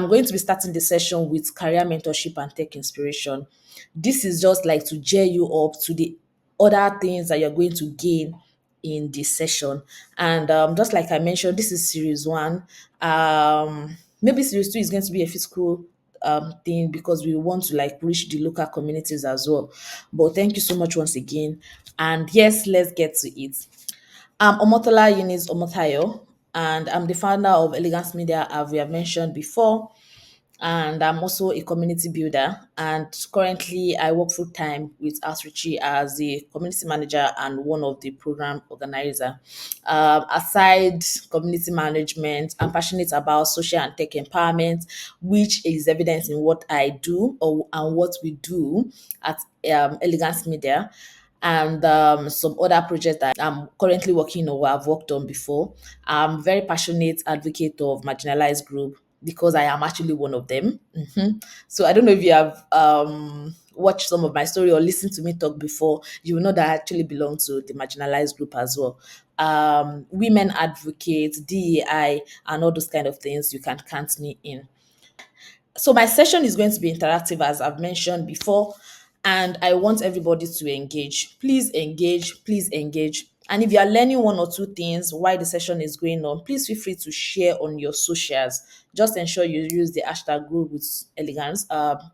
I'm going to be starting the session with career mentorship and tech inspiration. This is just like to gear you up to the other things that you're going to gain in this session. And just like I mentioned, this is series one. Maybe series two is going to be a physical thing because we want to like reach the local communities as well. But thank you so much once again. And yes, let's get to it. I'm Omotola Eunice Omotayo, and I'm the founder of Elegance Media, as we have mentioned before. And I'm also a community builder. And currently, I work full time with Outreach as the community manager and one of the program organizer. Aside community management, I'm passionate about social and tech empowerment, which is evident in what I do and what we do at Elegance Media and some other projects that I'm currently working on or I've worked on before. I'm very passionate advocate of marginalized group because I am actually one of them. So I don't know if you have watched some of my story or listened to me talk before, you will know that I actually belong to the marginalized group as well. Women advocates, DEI, and all those kind of things, you can count me in. So my session is going to be interactive, as I've mentioned before, and I want everybody to engage. Please engage, please engage. And if you are learning one or two things while the session is going on, please feel free to share on your socials. Just ensure you use the hashtag group with elegance.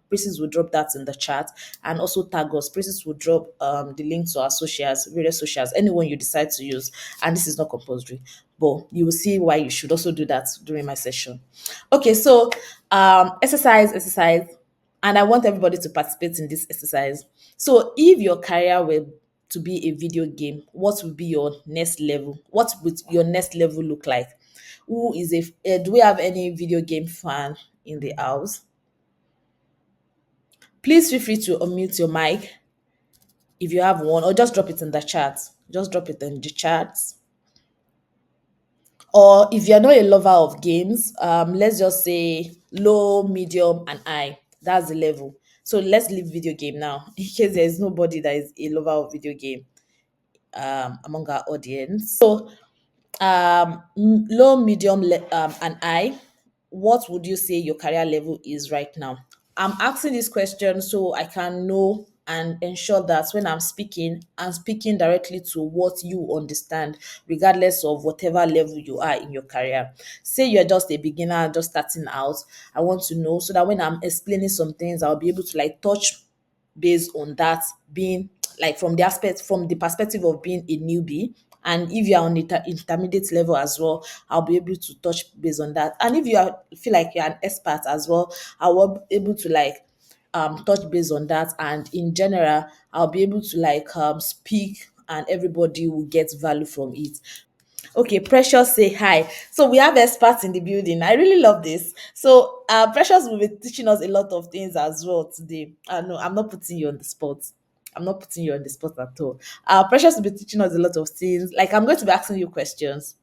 Precious will drop that in the chat, and also tag us. Precious will drop the link to our socials, various socials, anyone you decide to use. And this is not compulsory, but you will see why you should also do that during my session. Okay, so exercise, and I want everybody to participate in this exercise. So, if your career were to be a video game, what would be your next level? What would your next level look like? Who is do we have any video game fan in the house? Please feel free to unmute your mic if you have one, or just drop it in the chat. Just drop it in the chat. Or if you're not a lover of games, let's just say low, medium, and high. That's the level. So let's leave video game now, in case there is nobody that is a lover of video game among our audience. So low, medium, and high, what would you say your career level is right now? I'm asking this question so I can know and ensure that when I'm speaking directly to what you understand, regardless of whatever level you are in your career. Say you're just a beginner, just starting out. I want to know so that when I'm explaining some things, I'll be able to like touch based on that, being like from the perspective of being a newbie. And if you're on the intermediate level as well, I'll be able to touch based on that. And if feel like you're an expert as well, I will be able to like touch based on that. And in general, I'll be able to like speak, and everybody will get value from it. Okay, Precious say hi. So we have experts in the building. I really love this. So Precious will be teaching us a lot of things as well today. No, I'm not putting you on the spot. I'm not putting you on the spot at all. Precious will be teaching us a lot of things. Like I'm going to be asking you questions.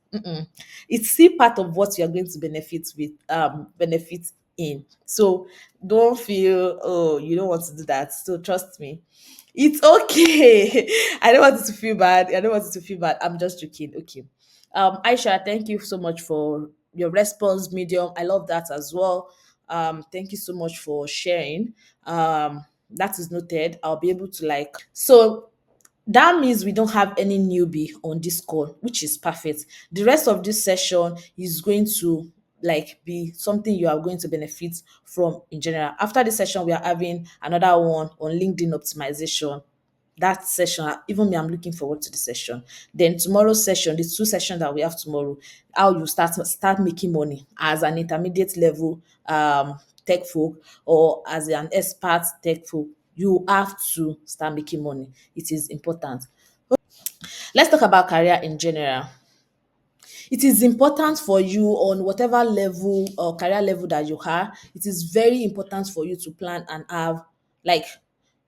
It's still part of what you're going to benefit in. So don't feel, oh, you don't want to do that. So trust me. It's okay. I don't want you to feel bad. I don't want you to feel bad. I'm just joking. Okay. Aisha, thank you so much for your response, medium. I love that as well. Thank you so much for sharing. That is noted. I'll be able to like so that means we don't have any newbie on this call, which is perfect. The rest of this session is going to like be something you are going to benefit from in general. After this session, we are having another one on LinkedIn optimization. That session, even me, I'm looking forward to the session. Then tomorrow's session, the two sessions that we have tomorrow, how you start making money as an intermediate level tech folk or as an expert tech folk. You have to start making money. It is important. Let's talk about career in general. It is important for you on whatever level or career level that you are. It is very important for you to plan and have like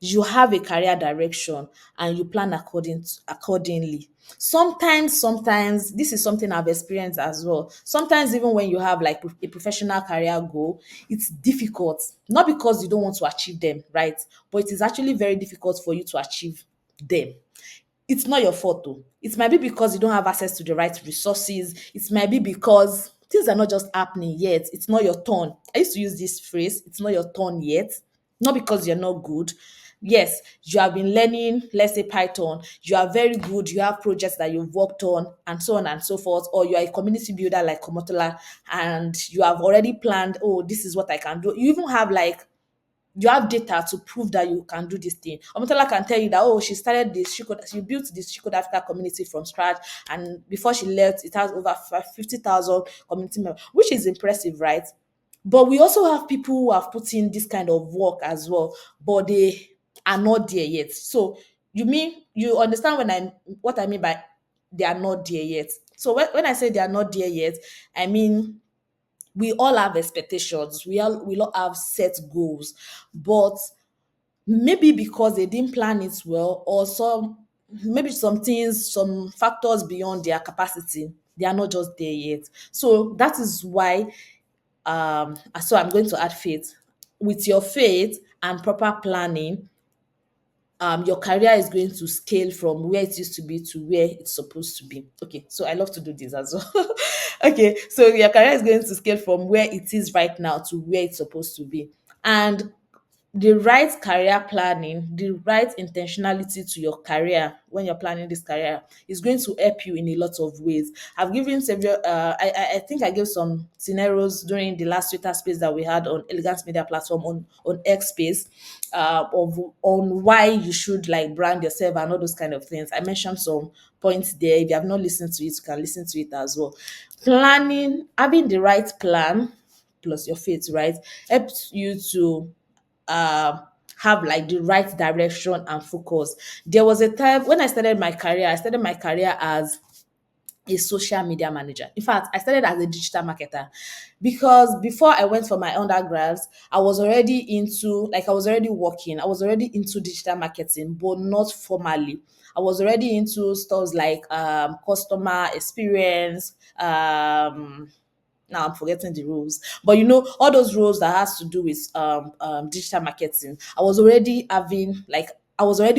you have a career direction and you plan accordingly. Sometimes this is something I've experienced as well. Sometimes even when you have like a professional career goal, it's difficult. Not because you don't want to achieve them, right? But it is actually very difficult for you to achieve them. It's not your fault though. It might be because you don't have access to the right resources. It might be because things are not just happening yet. It's not your turn. I used to use this phrase, it's not your turn yet. Not because you're not good. Yes, you have been learning, let's say Python, you are very good, you have projects that you've worked on, and so on and so forth, or you are a community builder like Omotola, and you have already planned, oh, this is what I can do. You even have like you have data to prove that you can do this thing. Omotola can tell you that, oh, she built this She Could Africa community from scratch, and before she left, it has over 50,000 community members, which is impressive, right? But we also have people who have put in this kind of work as well, but they are not there yet. So you understand what I mean by they are not there yet. So when I say they are not there yet, I mean we all have expectations. We all have set goals, but maybe because they didn't plan it well, or maybe some factors beyond their capacity, they are not just there yet. So that is why so I'm going to add faith. With your faith and proper planning, your career is going to scale from where it used to be to where it's supposed to be. Okay, so I love to do this as well. Okay, so your career is going to scale from where it is right now to where it's supposed to be. And the right career planning, the right intentionality to your career when you're planning this career is going to help you in a lot of ways. I've given several, I think I gave some scenarios during the last Twitter space that we had on Elegance Media Platform on X Space, of on why you should like brand yourself and all those kind of things. I mentioned some points there. If you have not listened to it, you can listen to it as well. Planning, having the right plan plus your faith, right, helps you to uh, have like the right direction and focus. There was a time when I started my career as a social media manager. In fact, I started as a digital marketer because before I went for my undergrads, I was already working. I was already into digital marketing, but not formally. I was already into stuff like customer experience, now I'm forgetting the rules, but all those roles that has to do with digital marketing. I was already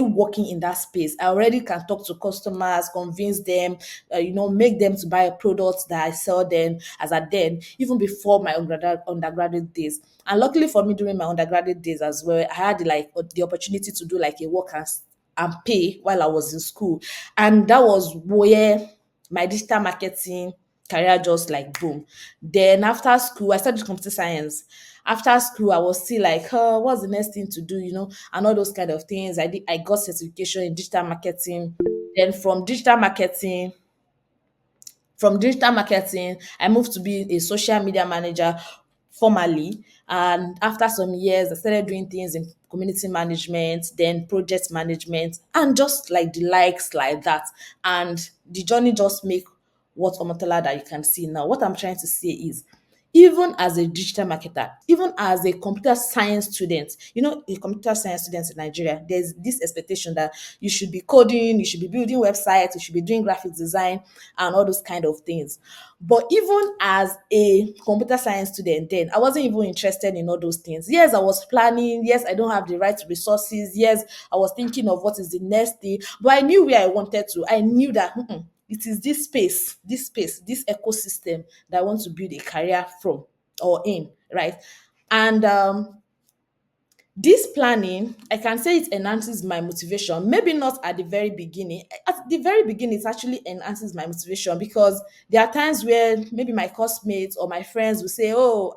working in that space. I already can talk to customers, convince them, make them to buy a product that I sell them as at then, even before my undergraduate days. And luckily for me, during my undergraduate days as well, I had like the opportunity to do like a work and pay while I was in school, and that was where my digital marketing career just like boom. Then after school, I studied computer science. After school, I was still like, what's the next thing to do, and all those kind of things. I got certification in digital marketing. Then from digital marketing, I moved to be a social media manager formally. And after some years, I started doing things in community management, then project management, and just like the likes like that. And the journey just make what Omotola that you can see now. What I'm trying to say is, even as a digital marketer, even as a computer science student, a computer science student in Nigeria, there's this expectation that you should be coding, you should be building websites, you should be doing graphic design and all those kind of things. But even as a computer science student, then I wasn't even interested in all those things. Yes, I was planning. Yes, I don't have the right resources. Yes, I was thinking of what is the next thing, but I knew where I wanted to. I knew that it is this space, this ecosystem that I want to build a career from or in, right? And this planning, I can say it enhances my motivation. Maybe not at the very beginning. At the very beginning, it actually enhances my motivation because there are times where maybe my classmates or my friends will say, "Oh,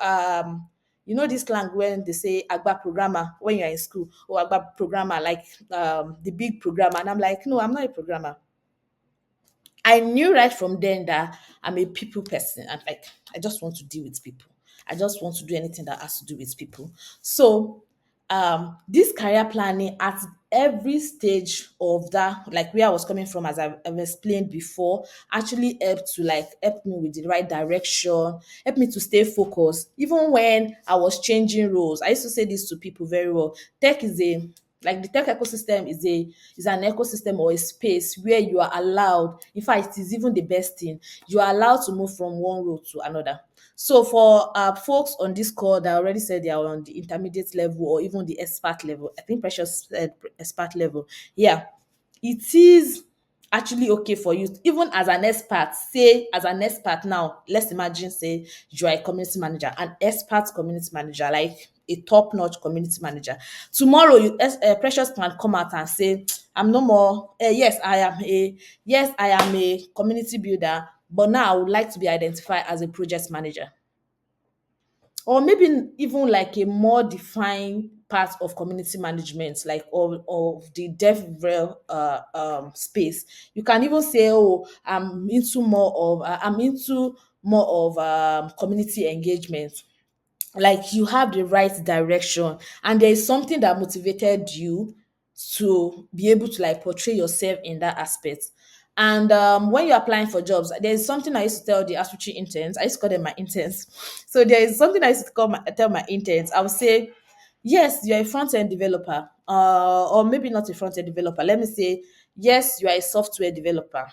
this slang when they say Agba programmer when you're in school, or Agba programmer, like the big programmer." And I'm like, "No, I'm not a programmer." I knew right from then that I'm a people person, and like I just want to deal with people. I just want to do anything that has to do with people. So this career planning at every stage of that, like where I was coming from, as I've explained before, actually helped me with the right direction, helped me to stay focused. Even when I was changing roles, I used to say this to people very well. Tech is a like the tech ecosystem is an ecosystem or a space where you are allowed, in fact it is even the best thing, you are allowed to move from one role to another. So for folks on this call that already said they are on the intermediate level or even the expert level, I think Precious said expert level. Yeah, it is actually okay for you, even as an expert. Say as an expert now, let's imagine say you are a community manager, an expert community manager, like a top-notch community manager. Tomorrow Precious can come out and say, I'm no more, yes, I am a community builder, but now I would like to be identified as a project manager, or maybe even like a more defined part of community management, like of the DevRel space. You can even say, oh, I'm into more of community engagement. Like you have the right direction, and there is something that motivated you to be able to like portray yourself in that aspect. And when you're applying for jobs, there's something I used to tell the Asuchi interns. I used to call them my interns. So there is something I used to tell my interns. I would say, yes, you're a front end developer, or maybe not a front end developer. Let me say, yes, you are a software developer,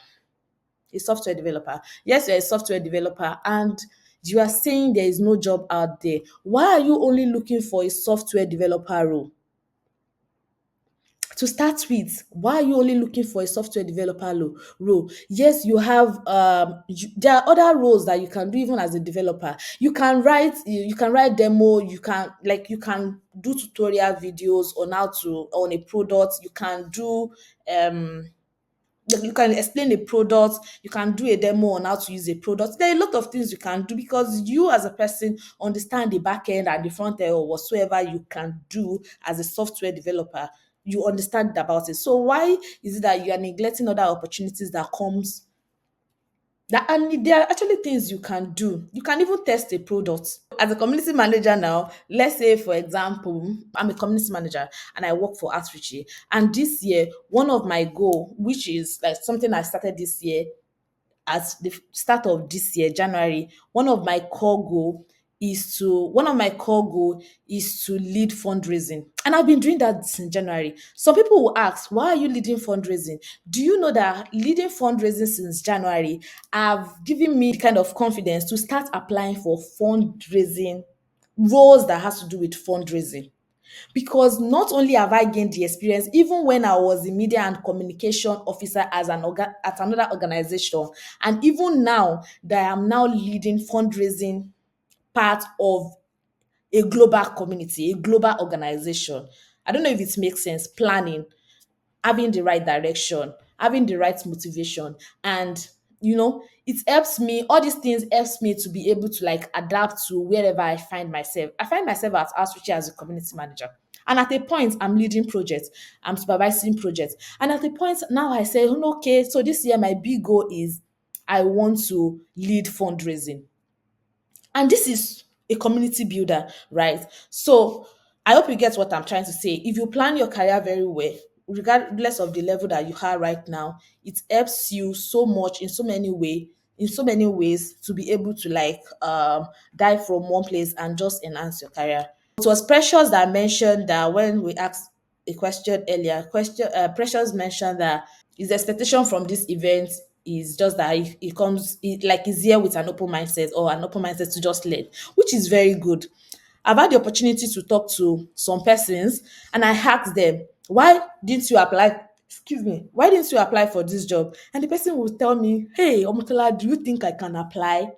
a software developer. Yes, you're a software developer, and you are saying there is no job out there. Why are you only looking for a software developer role? To start with, why are you only looking for a software developer role? Yes, you have there are other roles that you can do even as a developer. You can write demo, you can do tutorial videos on how to on a product. Um you can explain a product, you can do a demo on how to use a product. There are a lot of things you can do because you as a person understand the back end and the front end or whatsoever you can do as a software developer. You understand about it. So why is it that you are neglecting other opportunities that comes that, and there are actually things you can do. You can even test a product. As a community manager now, let's say for example, I'm a community manager and I work for Outreach. And this year, one of my goal, which is like something I started this year, at the start of this year, January, one of my core goal is to lead fundraising. And I've been doing that since January. Some people will ask, why are you leading fundraising? Do you know that leading fundraising since January have given me the kind of confidence to start applying for fundraising roles that has to do with fundraising? Because not only have I gained the experience, even when I was the media and communication officer at another organization, and even now that I am now leading fundraising part of a global community, a global organization. I don't know if it makes sense. Planning, having the right direction, having the right motivation, and it helps me. All these things helps me to be able to like adapt to wherever I find myself. I find myself at Outreach as a community manager. And at a point, I'm leading projects, I'm supervising projects. And at a point now I say, okay, so this year my big goal is I want to lead fundraising. And this is a community builder, right? So I hope you get what I'm trying to say. If you plan your career very well, regardless of the level that you are right now, it helps you so much in so many ways to be able to like dive from one place and just enhance your career. It was Precious that mentioned that when we asked a question earlier, Precious mentioned that his expectation from this event is just that like he's here with an open mindset, or an open mindset to just learn, which is very good. I've had the opportunity to talk to some persons, and I asked them, why didn't you apply? Excuse me, why didn't you apply for this job? And the person will tell me, hey, Omotola, do you think I can apply?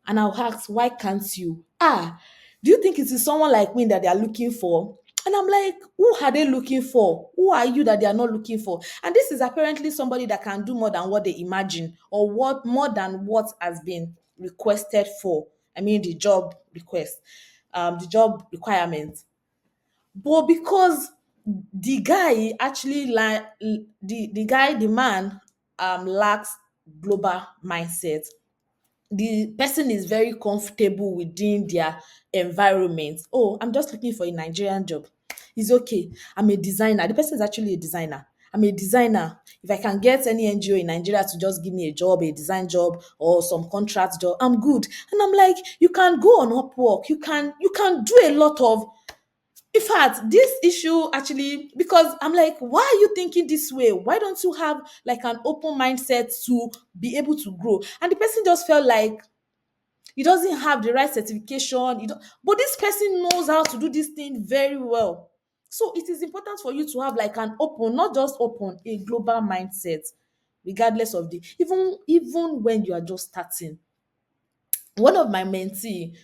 And I'll ask, why can't you? Do you think it is someone like me that they are looking for? And I'm like, who are they looking for? Who are you that they are not looking for? And this is apparently somebody that can do more than what they imagine, or what more than what has been requested for. I mean, the job request, the job requirement. But because the guy actually like the man lacks global mindset, the person is very comfortable within their environment. Oh, I'm just looking for a Nigerian job. It's okay. I'm a designer. The person is actually a designer. I'm a designer. If I can get any NGO in Nigeria to just give me a job, a design job or some contract job, I'm good. And I'm like, you can go on Upwork. You can do a lot of, in fact, this issue actually, because I'm like, why are you thinking this way? Why don't you have like an open mindset to be able to grow? And the person just felt like he doesn't have the right certification. But this person knows how to do this thing very well. So it is important for you to have like an open, not just open, a global mindset. regardless of the even when you are just starting. One of my mentee,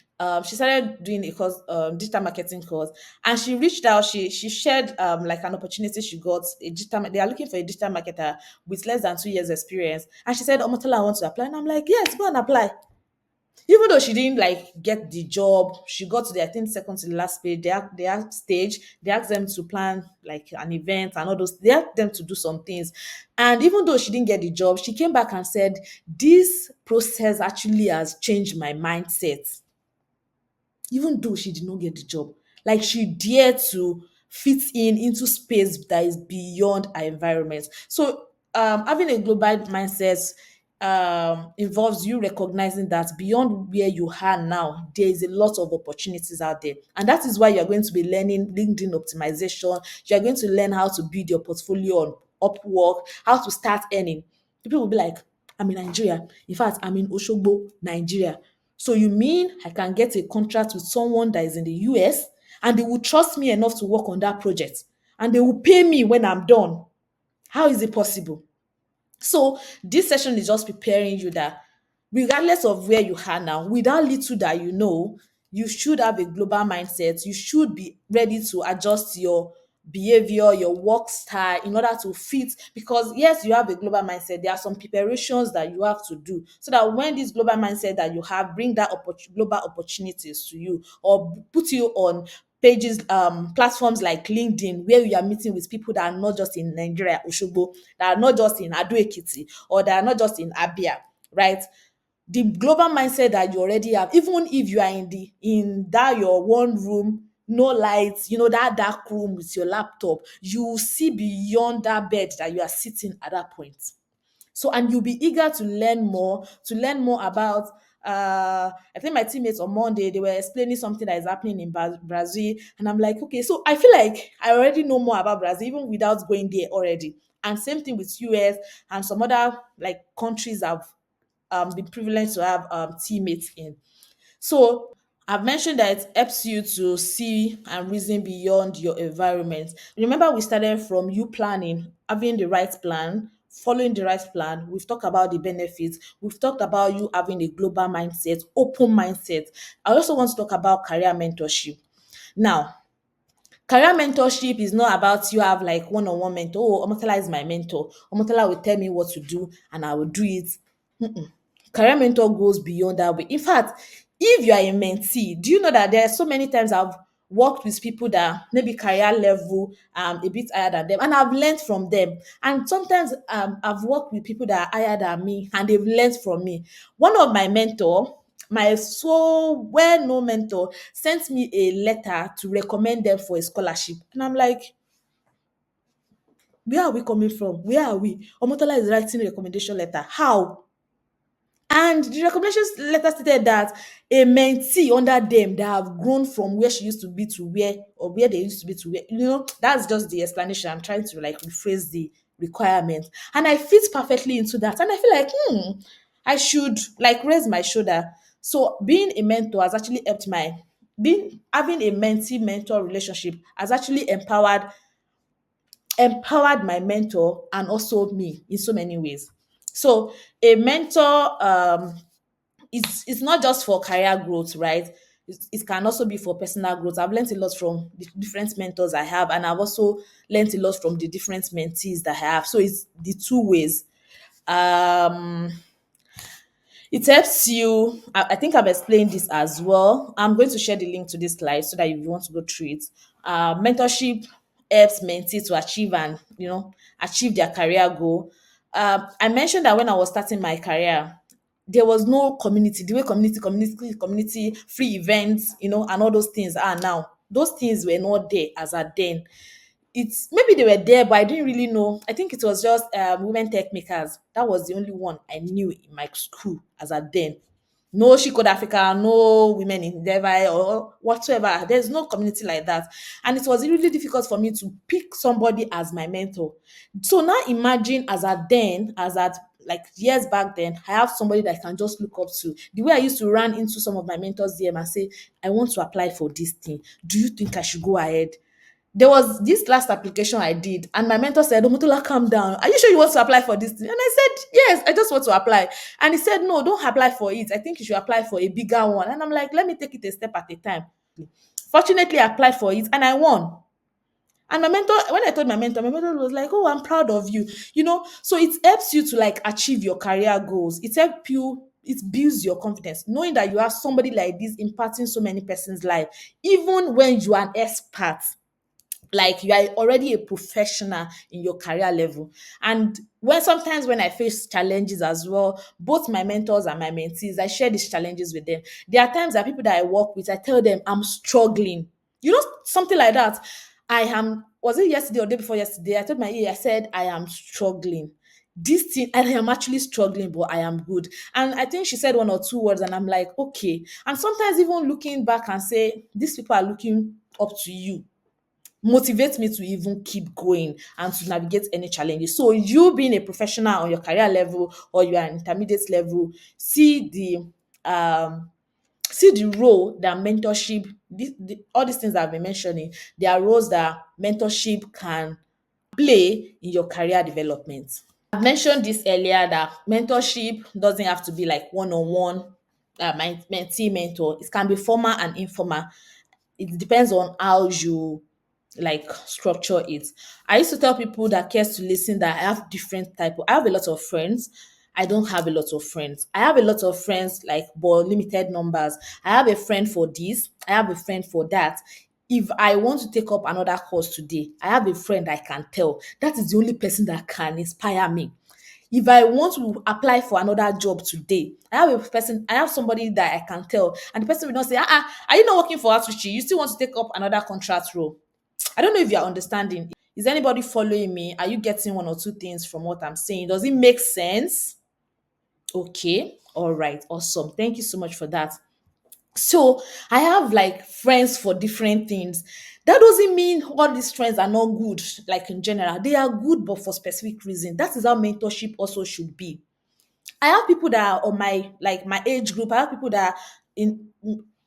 she started doing a course, digital marketing course, and she reached out. She shared like an opportunity she got. They are looking for a digital marketer with less than 2 years experience, and she said, "Omotola, I want to apply." And I'm like, "Yes, go and apply." Even though she didn't like get the job, she got to the, I think, second to the last page. They asked stage. They asked them to plan like an event and all those. They asked them to do some things, and even though she didn't get the job, she came back and said, "This process actually has changed my mindset." Even though she did not get the job, like she dared to fit in into space that is beyond our environment. So having a global mindset involves you recognizing that beyond where you are now, there is a lot of opportunities out there, and that is why you're going to be learning LinkedIn optimization. You're going to learn how to build your portfolio on Upwork, how to start earning. People will be like, "I'm in Nigeria. In fact, I'm in Oshogbo, Nigeria. So you mean I can get a contract with someone that is in the US and they will trust me enough to work on that project and they will pay me when I'm done? How is it possible?" So this session is just preparing you that regardless of where you are now, with that little that you know, you should have a global mindset. You should be ready to adjust your behavior, your work style in order to fit. Because yes, you have a global mindset. There are some preparations that you have to do so that when this global mindset that you have bring that global opportunities to you or put you on pages, platforms like LinkedIn, where you are meeting with people that are not just in Nigeria, Oshobo, that are not just in Ado Ekiti, or that are not just in Abia, right? The global mindset that you already have, even if you are in that your one room, no lights, that dark room with your laptop, you will see beyond that bed that you are sitting at that point. So, and you'll be eager to learn more about. I think my teammates on Monday they were explaining something that is happening in Brazil, and I'm like, okay, so I feel like I already know more about Brazil even without going there already. And same thing with US and some other like countries I've been privileged to have teammates in. So I've mentioned that it helps you to see and reason beyond your environment. Remember, we started from you planning, having the right plan, following the right plan. We've talked about the benefits. We've talked about you having a global mindset, open mindset. I also want to talk about career mentorship. Now, career mentorship is not about you have like one-on-one mentor. Oh, Omotola is my mentor. Omotola will tell me what to do and I will do it. Career mentor goes beyond that way. In fact, if you are a mentee, do you know that there are so many times I've worked with people that maybe career level a bit higher than them, and I've learned from them. And sometimes I've worked with people that are higher than me, and they've learned from me. One of my mentor, my so well-known mentor, sent me a letter to recommend them for a scholarship, and I'm like, where are we coming from? Where are we? Omotola is writing a recommendation letter. How? And the recommendation letter stated that a mentee under them that have grown from where she used to be to where, or where they used to be to where, that's just the explanation. I'm trying to like rephrase the requirement. And I fit perfectly into that. And I feel like, I should like raise my shoulder. So being a mentor has actually helped being having a mentee mentor relationship has actually empowered my mentor and also me in so many ways. So a mentor it's not just for career growth, right? It can also be for personal growth. I've learned a lot from the different mentors I have, and I've also learned a lot from the different mentees that I have. So it's the two ways. Um, it helps you. I think I've explained this as well. I'm going to share the link to this slide so that if you want to go through it. Mentorship helps mentees to achieve and achieve their career goal. I mentioned that when I was starting my career, there was no community. The way community, free events, and all those things are now. Those things were not there as at then. It's maybe they were there, but I didn't really know. I think it was just women tech makers. That was the only one I knew in my school as at then. No She Code Africa, no women in Devi or whatsoever. There's no community like that. And it was really difficult for me to pick somebody as my mentor. So now imagine as at then, as at like years back then, I have somebody that I can just look up to. The way I used to run into some of my mentors DM and say, I want to apply for this thing. Do you think I should go ahead? There was this last application I did, and my mentor said, Omotola, calm down. Are you sure you want to apply for this thing? And I said, yes, I just want to apply. And he said, no, don't apply for it. I think you should apply for a bigger one. And I'm like, let me take it a step at a time. Fortunately, I applied for it and I won. And my mentor, when I told my mentor was like, oh, I'm proud of you. So it helps you to like achieve your career goals. It helps you, it builds your confidence, knowing that you have somebody like this impacting so many person's life, even when you are an expert, like you are already a professional in your career level. And when I face challenges as well, both my mentors and my mentees, I share these challenges with them. There are times that people that I work with, I tell them I'm struggling, something like that. I am Was it yesterday or day before yesterday? I told my EA, I said I am struggling this thing, and I am actually struggling, but I am good. And I think she said one or two words, and I'm like, okay. And sometimes even looking back and say, these people are looking up to you, motivates me to even keep going and to navigate any challenges. So you being a professional on your career level or you are an intermediate level, um see the role that mentorship, all these things that I've been mentioning, they are roles that mentorship can play in your career development. I've mentioned this earlier that mentorship doesn't have to be like one-on-one, mentee mentor. It can be formal and informal. It depends on how you like structure it. I used to tell people that cares to listen that I have different type of, I have a lot of friends. I don't have a lot of friends. I have a lot of friends, like, but limited numbers. I have a friend for this. I have a friend for that. If I want to take up another course today, I have a friend I can tell. That is the only person that can inspire me. If I want to apply for another job today, I have somebody that I can tell, and the person will not say, are you not working for Outreach? You still want to take up another contract role? I don't know if you're understanding. Is anybody following me? Are you getting one or two things from what I'm saying? Does it make sense? Okay. All right. Awesome. Thank you so much for that. So I have like friends for different things. That doesn't mean all these friends are not good, like in general. They are good, but for specific reason. That is how mentorship also should be. I have people that are on my age group. I have people that in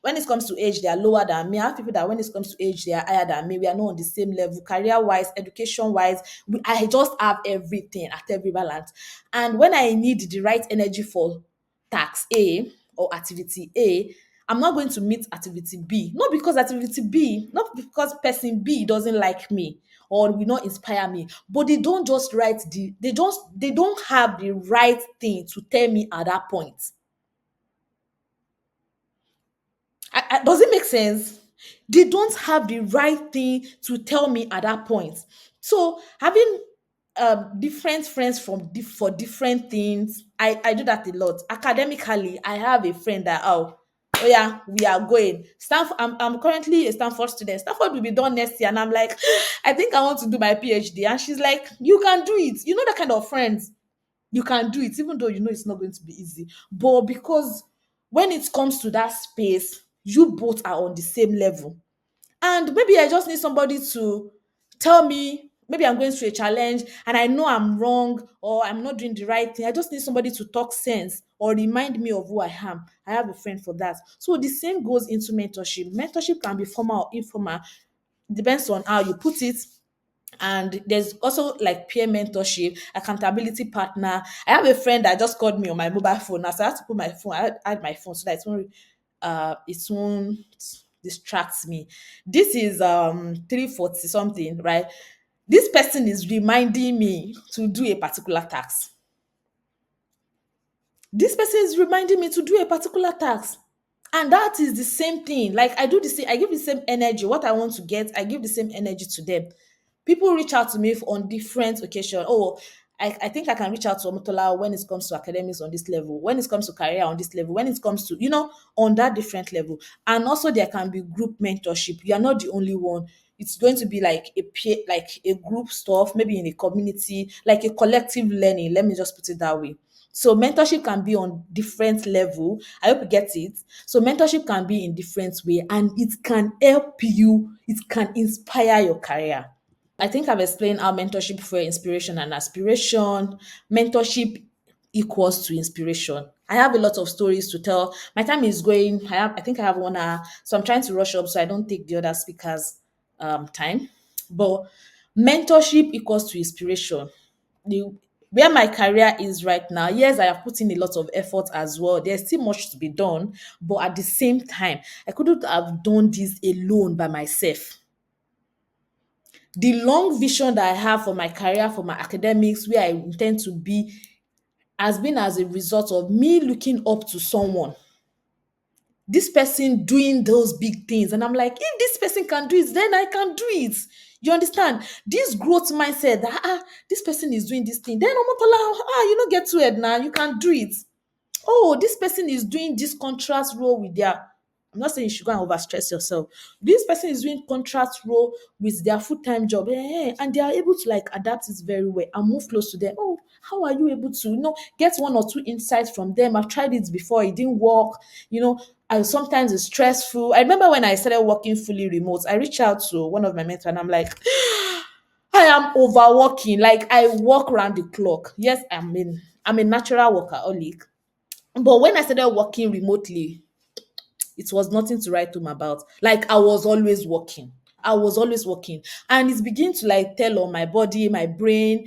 when it comes to age, they are lower than me. I have people that when it comes to age, they are higher than me. We are not on the same level, career wise, education wise. I just have everything at every balance. And when I need the right energy for task A or activity A, I'm not going to meet activity B. Not because person B doesn't like me or will not inspire me, but they don't just write they don't have the right thing to tell me at that point. Does it make sense? They don't have the right thing to tell me at that point. So having different friends for different things, I do that a lot. Academically, I have a friend that, oh yeah, we are going Stanford. I'm currently a Stanford student. Stanford will be done next year, and I'm like, I think I want to do my PhD. And she's like, you can do it. You know, that kind of friends, you can do it, even though you know it's not going to be easy. But because when it comes to that space, you both are on the same level. And maybe I just need somebody to tell me, maybe I'm going through a challenge and I know I'm wrong or I'm not doing the right thing. I just need somebody to talk sense or remind me of who I am. I have a friend for that. So the same goes into mentorship. Mentorship can be formal or informal, depends on how you put it. And there's also like peer mentorship, accountability partner. I have a friend that just called me on my mobile phone. Now, so I have to put my phone, I had my phone so that it won't distract me. This is 3:40 something, right? This person is reminding me to do a particular task. This person is reminding me to do a particular task. And that is the same thing. Like I do the same, I give the same energy. What I want to get, I give the same energy to them. People reach out to me on different occasions. Oh, I think I can reach out to Omotola when it comes to academics on this level, when it comes to career on this level, when it comes to, on that different level. And also there can be group mentorship. You are not the only one. It's going to be like a peer, like a group stuff, maybe in a community, like a collective learning. Let me just put it that way. So mentorship can be on different level. I hope you get it. So mentorship can be in different way and it can help you, it can inspire your career. I think I've explained how mentorship for inspiration and aspiration. Mentorship equals to inspiration. I have a lot of stories to tell. My time is going. I think I have 1 hour. So I'm trying to rush up so I don't take the other speakers time. But mentorship equals to inspiration. The where my career is right now, yes, I have put in a lot of effort as well. There's still much to be done, but at the same time, I couldn't have done this alone by myself. The long vision that I have for my career, for my academics, where I intend to be, has been as a result of me looking up to someone, this person doing those big things. And I'm like, if this person can do it, then I can do it. You understand? This growth mindset that this person is doing this thing. Then Omotola, you don't get to it now. You can do it. Oh, this person is doing this contrast role with their, I'm not saying you should go and overstress yourself. This person is doing contrast role with their full-time job, and they are able to like adapt it very well and move close to them. Oh, how are you able to, get one or two insights from them? I've tried it before, it didn't work, and sometimes it's stressful. I remember when I started working fully remote, I reached out to one of my mentors and I'm like, I am overworking. Like I work around the clock. Yes, I'm a natural workaholic. But when I started working remotely, it was nothing to write home about. Like I was always working. I was always working. And it's beginning to like tell on my body, my brain.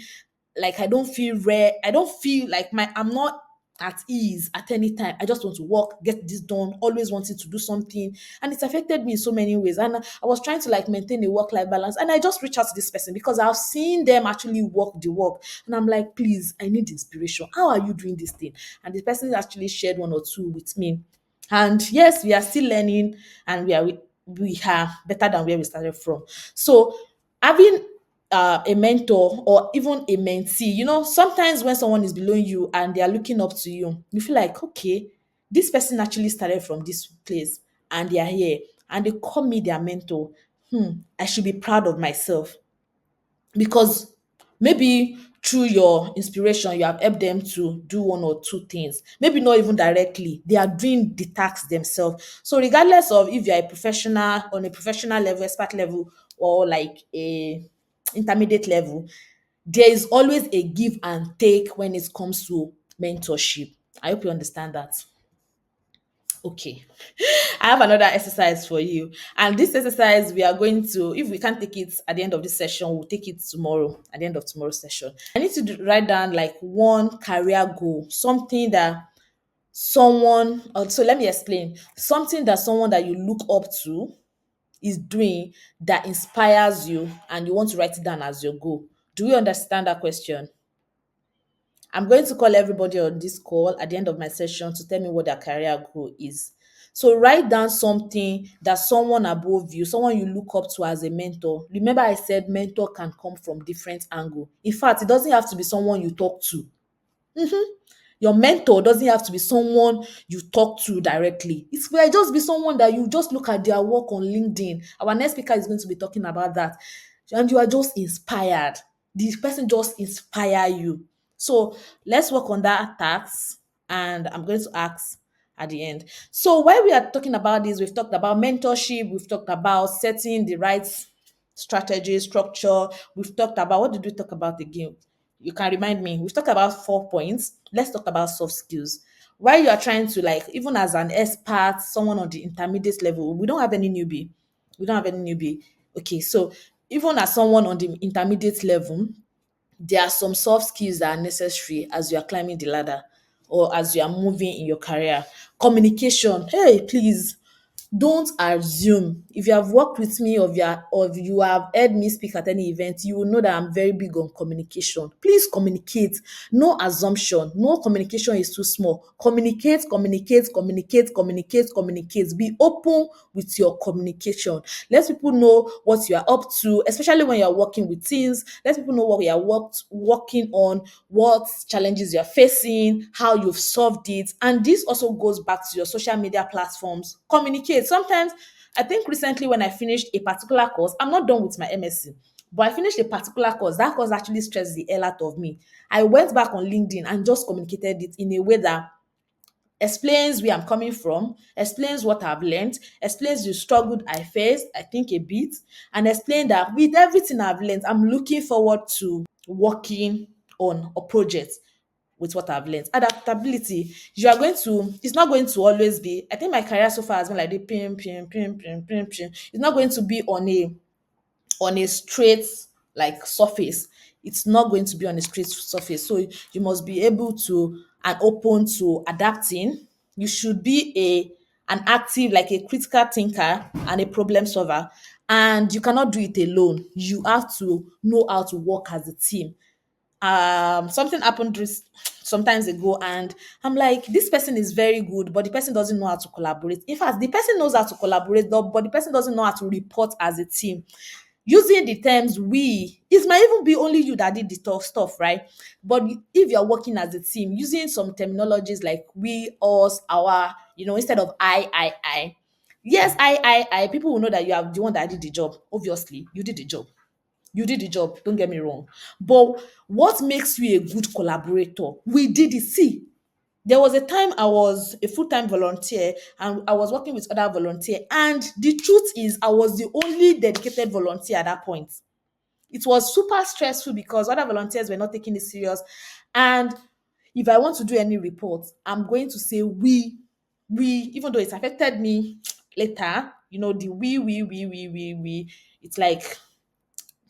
Like I don't feel rare. I don't feel like I'm not at ease at any time. I just want to work, get this done, always wanting to do something. And it's affected me in so many ways. And I was trying to like maintain a work-life balance. And I just reached out to this person because I've seen them actually work the work. And I'm like, please, I need inspiration. How are you doing this thing? And the person actually shared one or two with me. And yes, we are still learning, and we are better than where we started from. So having a mentor or even a mentee, sometimes when someone is below you and they are looking up to you, you feel like, okay, this person actually started from this place and they are here and they call me their mentor. I should be proud of myself because maybe through your inspiration you have helped them to do one or two things, maybe not even directly, they are doing the tasks themselves. So regardless of if you're a professional, on a professional level, expert level, or like a intermediate level, there is always a give and take when it comes to mentorship. I hope you understand that. Okay. I have another exercise for you. And this exercise, we are going to, if we can't take it at the end of this session, we'll take it tomorrow, at the end of tomorrow's session. I need to write down like one career goal, something that so let me explain. Something that someone that you look up to is doing that inspires you and you want to write it down as your goal. Do we understand that question? I'm going to call everybody on this call at the end of my session to tell me what their career goal is. So write down something that someone above you, someone you look up to as a mentor. Remember I said mentor can come from different angle. In fact, it doesn't have to be someone you talk to. Your mentor doesn't have to be someone you talk to directly. It might just be someone that you just look at their work on LinkedIn. Our next speaker is going to be talking about that. And you are just inspired. The person just inspire you. So let's work on that task. And I'm going to ask at the end. So while we are talking about this, we've talked about mentorship, we've talked about setting the right strategy, structure. We've talked about, what did we talk about again? You can remind me. We've talked about 4 points. Let's talk about soft skills. While you are trying to like, even as an expert, someone on the intermediate level, we don't have any newbie. We don't have any newbie. Okay, so even as someone on the intermediate level, there are some soft skills that are necessary as you are climbing the ladder or as you are moving in your career. Communication. Hey, please don't assume. If you have worked with me or if you have heard me speak at any event, you will know that I'm very big on communication. Please communicate. No assumption. No communication is too small. Communicate, communicate, communicate, communicate, communicate. Be open with your communication. Let people know what you are up to, especially when you are working with teams. Let people know what you are working on, what challenges you are facing, how you've solved it. And this also goes back to your social media platforms. Communicate. Sometimes, I think recently when I finished a particular course, I'm not done with my MSc, but I finished a particular course. That course actually stressed the hell out of me. I went back on LinkedIn and just communicated it in a way that explains where I'm coming from, explains what I've learned, explains the struggle I faced, I think a bit, and explain that with everything I've learned, I'm looking forward to working on a project with what I've learned. Adaptability, it's not going to always be, I think my career so far has been like the pim, pim, pim, pim, pim, pim. It's not going to be on a on a straight like surface. It's not going to be on a straight surface. So you must be able to and open to adapting. You should be an active, like a critical thinker and a problem solver. And you cannot do it alone. You have to know how to work as a team. Something happened sometimes ago, and I'm like, this person is very good, but the person doesn't know how to collaborate. In fact, the person knows how to collaborate, but the person doesn't know how to report as a team. Using the terms we, it might even be only you that did the tough stuff, right? But if you're working as a team, using some terminologies like we, us, our, instead of I. Yes, I. People will know that you are the one that did the job. Obviously, you did the job. You did the job, don't get me wrong. But what makes you a good collaborator? We did it. See, there was a time I was a full-time volunteer and I was working with other volunteer. And the truth is, I was the only dedicated volunteer at that point. It was super stressful because other volunteers were not taking it serious. And if I want to do any report, I'm going to say we, even though it affected me later, the we. It's like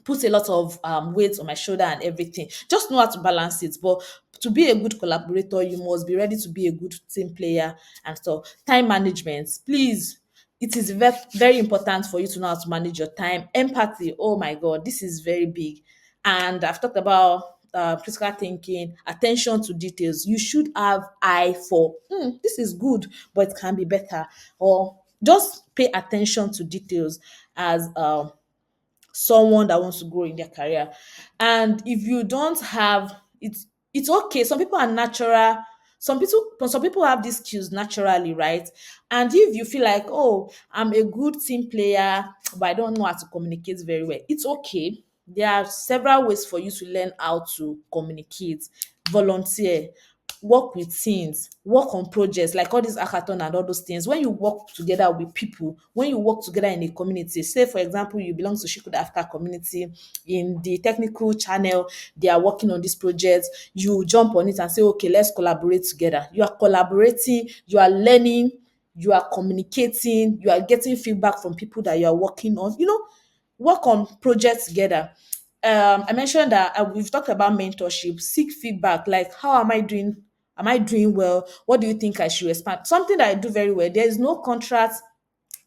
put a lot of weight on my shoulder and everything. Just know how to balance it. But to be a good collaborator, you must be ready to be a good team player and stuff. Time management, please. It is very important for you to know how to manage your time. Empathy, oh my God, this is very big. And I've talked about critical thinking, attention to details. You should have eye for, this is good, but it can be better. Or just pay attention to details as someone that wants to grow in their career. And if you don't have it, it's okay. Some people are natural. Some people have these skills naturally, right? And if you feel like, oh, I'm a good team player, but I don't know how to communicate very well, it's okay. There are several ways for you to learn how to communicate. Volunteer, work with teams, work on projects like all these hackathon and all those things. When you work together with people, when you work together in a community, say for example, you belong to Shikud Africa community in the technical channel, they are working on this project, you jump on it and say, okay, let's collaborate together. You are collaborating, you are learning, you are communicating, you are getting feedback from people that you are working on, work on projects together. I mentioned that we've talked about mentorship, seek feedback, like how am I doing? Am I doing well? What do you think I should expand? Something that I do very well. There is no contract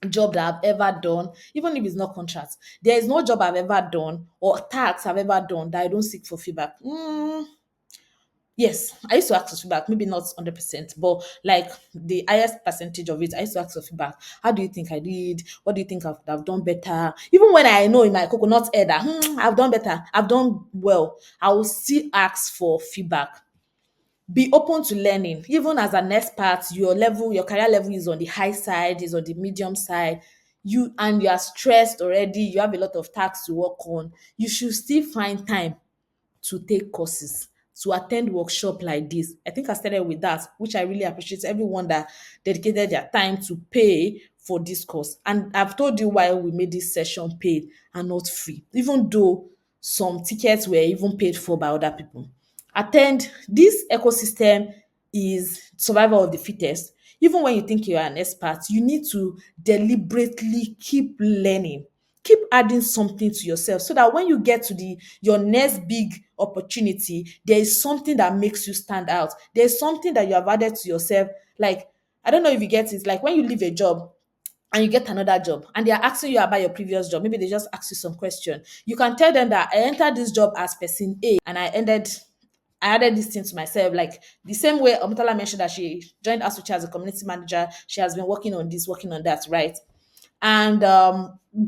job that I've ever done, even if it's not contract. There is no job I've ever done or task I've ever done that I don't seek for feedback. Yes, I used to ask for feedback, maybe not 100%, but like the highest percentage of it, I used to ask for feedback. How do you think I did? What do you think I could have done better? Even when I know in my coconut head that I've done better, I've done well, I will still ask for feedback. Be open to learning. Even as an expert, your career level is on the high side, is on the medium side. You are stressed already, you have a lot of tasks to work on. You should still find time to take courses, to attend workshop like this. I think I started with that, which I really appreciate everyone that dedicated their time to pay for this course. And I've told you why we made this session paid and not free, even though some tickets were even paid for by other people. Attend this ecosystem is survival of the fittest. Even when you think you are an expert, you need to deliberately keep learning, keep adding something to yourself so that when you get to your next big opportunity, there is something that makes you stand out. There's something that you have added to yourself. Like, I don't know if you get it, like when you leave a job and you get another job and they are asking you about your previous job, maybe they just ask you some question, you can tell them that I entered this job as person A and I added this thing to myself, like the same way Omotola mentioned that she joined Asuchi as a community manager. She has been working on this, working on that, right? And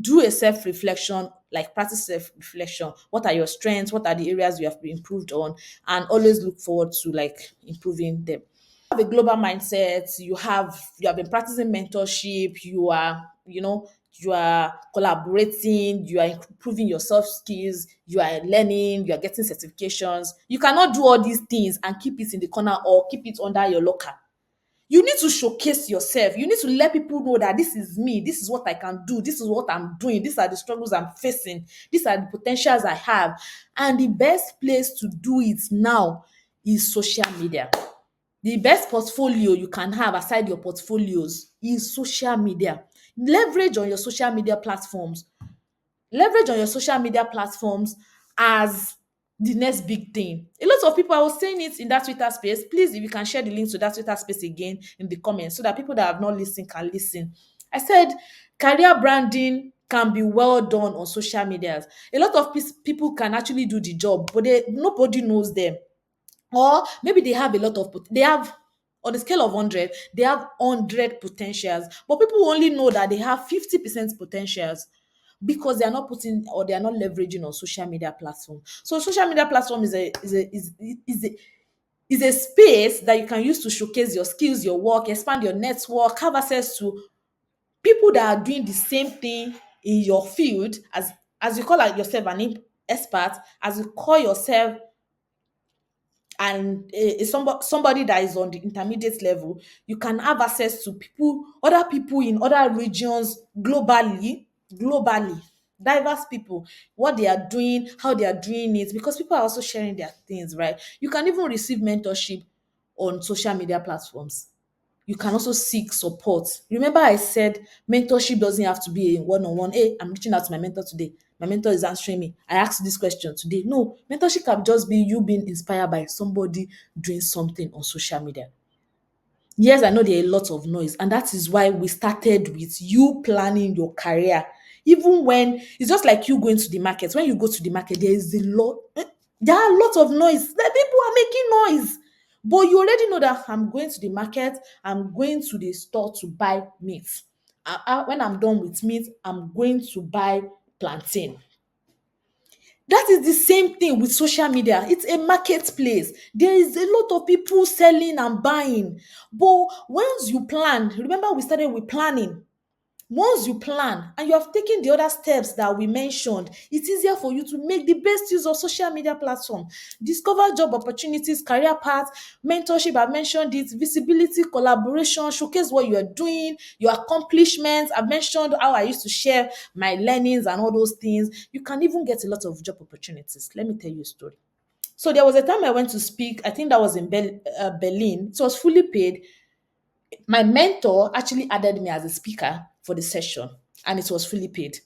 do a self-reflection, like practice self-reflection. What are your strengths? What are the areas you have improved on? And always look forward to like improving them. Have a global mindset. You have been practicing mentorship. You are collaborating, you are improving your soft skills, you are learning, you are getting certifications. You cannot do all these things and keep it in the corner or keep it under your locker. You need to showcase yourself. You need to let people know that this is me, this is what I can do, this is what I'm doing, these are the struggles I'm facing, these are the potentials I have. And the best place to do it now is social media. The best portfolio you can have aside your portfolios is social media. Leverage on your social media platforms. Leverage on your social media platforms as the next big thing. A lot of people, I was saying it in that Twitter space. Please, if you can share the link to that Twitter space again in the comments so that people that have not listened can listen. I said career branding can be well done on social medias. A lot of people can actually do the job, but nobody knows them. Or maybe they have a lot of they have, on a scale of 100 they have 100 potentials, but people only know that they have 50% potentials because they are not putting or they are not leveraging on social media platform. So social media platform is a space that you can use to showcase your skills, your work, expand your network, have access to people that are doing the same thing in your field, as you call yourself an expert, as you call yourself and somebody that is on the intermediate level. You can have access to other people in other regions globally, diverse people, what they are doing, how they are doing it, because people are also sharing their things, right? You can even receive mentorship on social media platforms. You can also seek support. Remember, I said mentorship doesn't have to be a one-on-one. Hey, I'm reaching out to my mentor today. My mentor is answering me. I asked this question today. No, mentorship can just be you being inspired by somebody doing something on social media. Yes, I know there are a lot of noise, and that is why we started with you planning your career. Even when it's just like you going to the market. When you go to the market, there are a lot of noise. The people are making noise. But you already know that I'm going to the market, I'm going to the store to buy meat. When I'm done with meat, I'm going to buy plantain. That is the same thing with social media. It's a marketplace. There is a lot of people selling and buying. But once you plan, remember we started with planning. Once you plan and you have taken the other steps that we mentioned, it's easier for you to make the best use of social media platform. Discover job opportunities, career paths, mentorship, I've mentioned it, visibility, collaboration, showcase what you are doing, your accomplishments. I've mentioned how I used to share my learnings and all those things. You can even get a lot of job opportunities. Let me tell you a story. So there was a time I went to speak, I think that was in Berlin. It was fully paid. My mentor actually added me as a speaker for the session, and it was fully paid.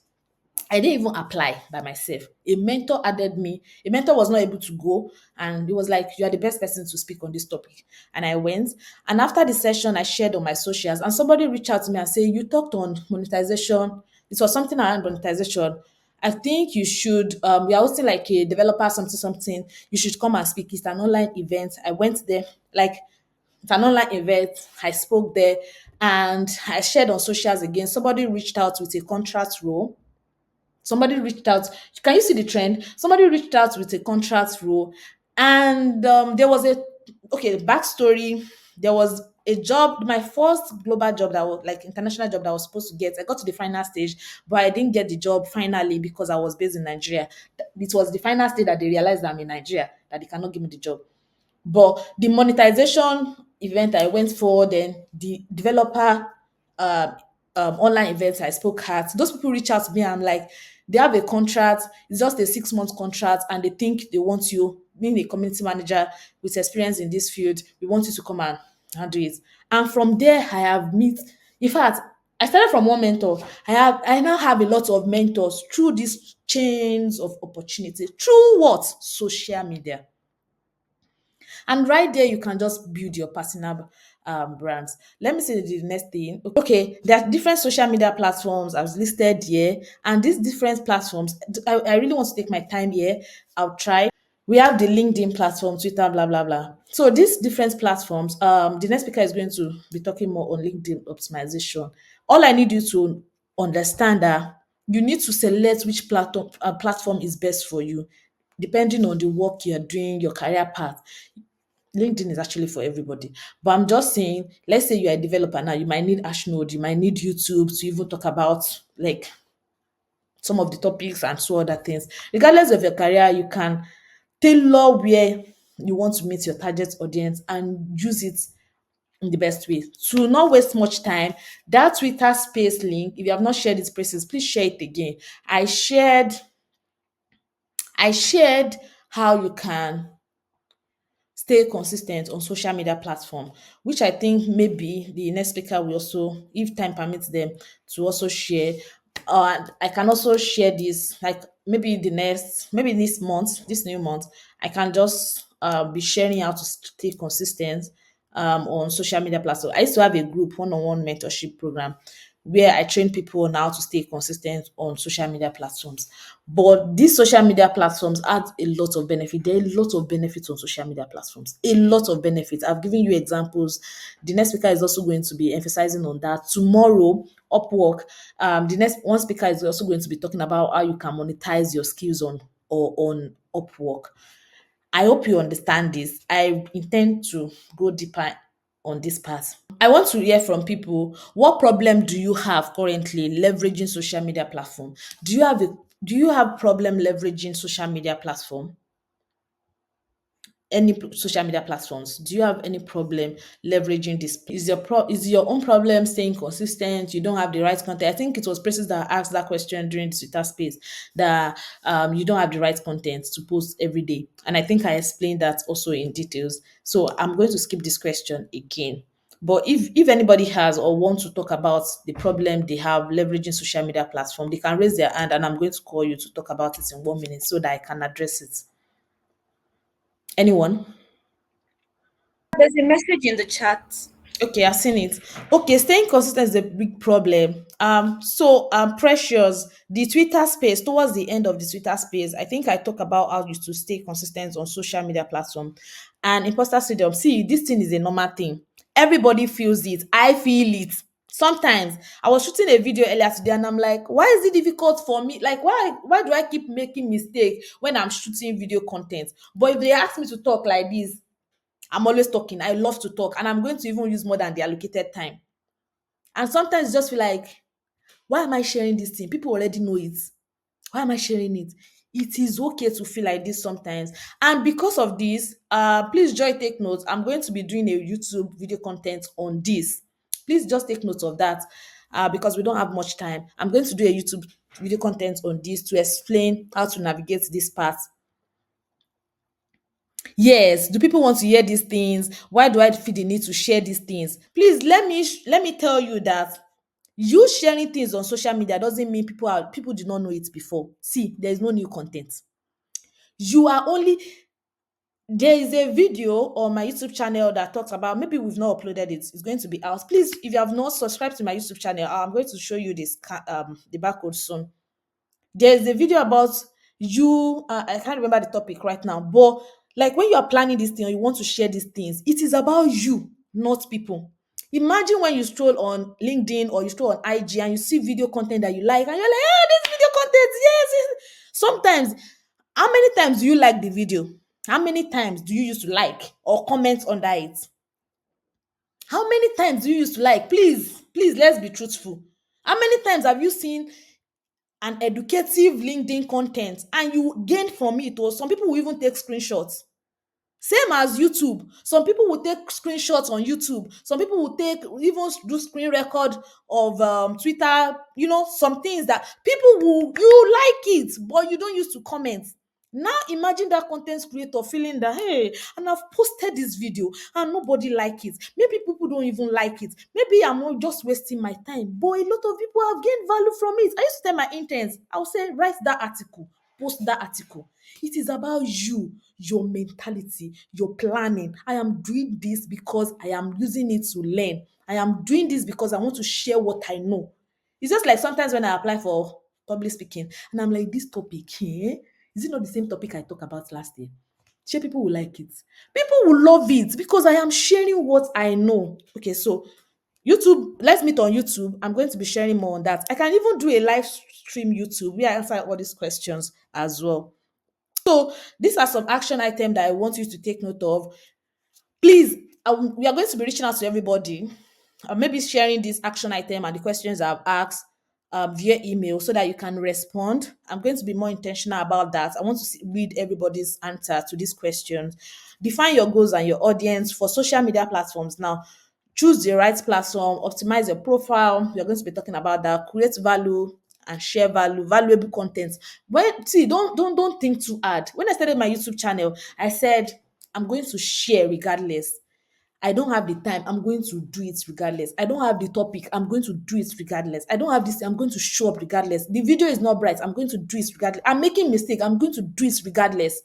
I didn't even apply by myself. A mentor added me. A mentor was not able to go, and he was like, "You are the best person to speak on this topic." And I went. And after the session, I shared on my socials, and somebody reached out to me and said, "You talked on monetization. It was something around monetization. I think you should. We are hosting like a developer something something. You should come and speak. It's an online event." I went there. Like, it's an online event. I spoke there and I shared on socials again. Somebody reached out with a contract role. Somebody reached out. Can you see the trend? Somebody reached out with a contract role, and there was backstory. There was a job, my first global job that was like international job that I was supposed to get. I got to the final stage, but I didn't get the job finally because I was based in Nigeria. It was the final stage that they realized I'm in Nigeria, that they cannot give me the job. But the monetization event I went for, then the developer um, online events I spoke at, those people reach out to me. I'm like, they have a contract, it's just a 6 month contract, and they think they want you, being a community manager with experience in this field, we want you to come and handle it. And from there, I have met, in fact, I started from one mentor. I now have a lot of mentors through these chains of opportunity. Through what? Social media. And right there, you can just build your personal brands. Let me see the next thing. Okay, there are different social media platforms I've listed here, and these different platforms, I really want to take my time here. I'll try. We have the LinkedIn platform, Twitter, blah blah blah. So these different platforms, the next speaker is going to be talking more on LinkedIn optimization. All I need you to understand that you need to select which platform is best for you, depending on the work you're doing, your career path. LinkedIn is actually for everybody. But I'm just saying, let's say you're a developer now, you might need Ashnode, you might need YouTube to even talk about like some of the topics and so other things. Regardless of your career, you can tailor where you want to meet your target audience and use it in the best way. To not waste much time, that Twitter space link, if you have not shared it, places, please share it again. I shared how you can stay consistent on social media platform, which I think maybe the next speaker will also, if time permits them, to also share. And I can also share this, like maybe maybe this month, this new month, I can just be sharing how to stay consistent on social media platforms. I used to have a group one-on-one mentorship program where I train people on how to stay consistent on social media platforms. But these social media platforms add a lot of benefit. There are a lot of benefits on social media platforms. A lot of benefits. I've given you examples. The next speaker is also going to be emphasizing on that. Tomorrow, Upwork, the next one speaker is also going to be talking about how you can monetize your skills on Upwork. I hope you understand this. I intend to go deeper on this part. I want to hear from people. What problem do you have currently leveraging social media platform? Do you have problem leveraging social media platform? Social media platforms? Do you have any problem leveraging this? Is your own problem staying consistent? You don't have the right content. I think it was Precious that asked that question during the Twitter space, that you don't have the right content to post every day. And I think I explained that also in details. So I'm going to skip this question again. But if anybody has or want to talk about the problem they have leveraging social media platform, they can raise their hand and I'm going to call you to talk about it in 1 minute so that I can address it. Anyone? There's a message in the chat. Okay, I've seen it. Okay, staying consistent is a big problem. Precious, the Twitter space, towards the end of the Twitter space, I think I talk about how you to stay consistent on social media platform. And imposter syndrome. See, this thing is a normal thing. Everybody feels it. I feel it. Sometimes I was shooting a video earlier today and I'm like, why is it difficult for me? Like, why do I keep making mistake when I'm shooting video content? But if they ask me to talk like this, I'm always talking. I love to talk, and I'm going to even use more than the allocated time. And sometimes just feel like, why am I sharing this thing? People already know it. Why am I sharing it? It is okay to feel like this sometimes. And because of this, please Joy, take notes. I'm going to be doing a YouTube video content on this. Please just take note of that, because we don't have much time. I'm going to do a YouTube video content on this to explain how to navigate this part. Yes, do people want to hear these things? Why do I feel the need to share these things? Please let me tell you that you sharing things on social media doesn't mean people did not know it before. See, there is no new content. You are only There is a video on my YouTube channel that talks about, maybe we've not uploaded it. It's going to be out. Please, if you have not subscribed to my YouTube channel, I'm going to show you the barcode soon. There's a video about you. I can't remember the topic right now, but like when you are planning this thing or you want to share these things, it is about you, not people. Imagine when you stroll on LinkedIn or you stroll on IG and you see video content that you like, and you're like, "Ah, this video content, yes, yes." Sometimes, how many times do you like the video? How many times do you used to like or comment under it? How many times do you used to like? Please, let's be truthful. How many times have you seen an educative LinkedIn content and you gain from it? Or some people will even take screenshots. Same as YouTube. Some people will take screenshots on YouTube. Some people will take even do screen record of Twitter. Some things that people will you like it, but you don't use to comment. Now imagine that content creator feeling that, hey, and I've posted this video and nobody like it. Maybe people don't even like it. Maybe I'm not just wasting my time. But a lot of people have gained value from it. I used to tell my interns, I'll say, write that article, post that article. It is about you, your mentality, your planning. I am doing this because I am using it to learn. I am doing this because I want to share what I know. It's just like sometimes when I apply for public speaking and I'm like, this topic here, is it not the same topic I talked about last year? Sure, people will like it. People will love it because I am sharing what I know. Okay, so YouTube, let's meet on YouTube. I'm going to be sharing more on that. I can even do a live stream YouTube where I answer all these questions as well. So these are some action items that I want you to take note of. Please, we are going to be reaching out to everybody, maybe sharing this action item and the questions I've asked via email so that you can respond. I'm going to be more intentional about that. I want to read everybody's answer to these questions. Define your goals and your audience for social media platforms. Now, choose the right platform, optimize your profile. We're going to be talking about that. Create value and share valuable content. Don't think too hard. When I started my YouTube channel, I said I'm going to share regardless. I don't have the time. I'm going to do it regardless. I don't have the topic. I'm going to do it regardless. I don't have this. I'm going to show up regardless. The video is not bright. I'm going to do it regardless. I'm making mistake. I'm going to do it regardless.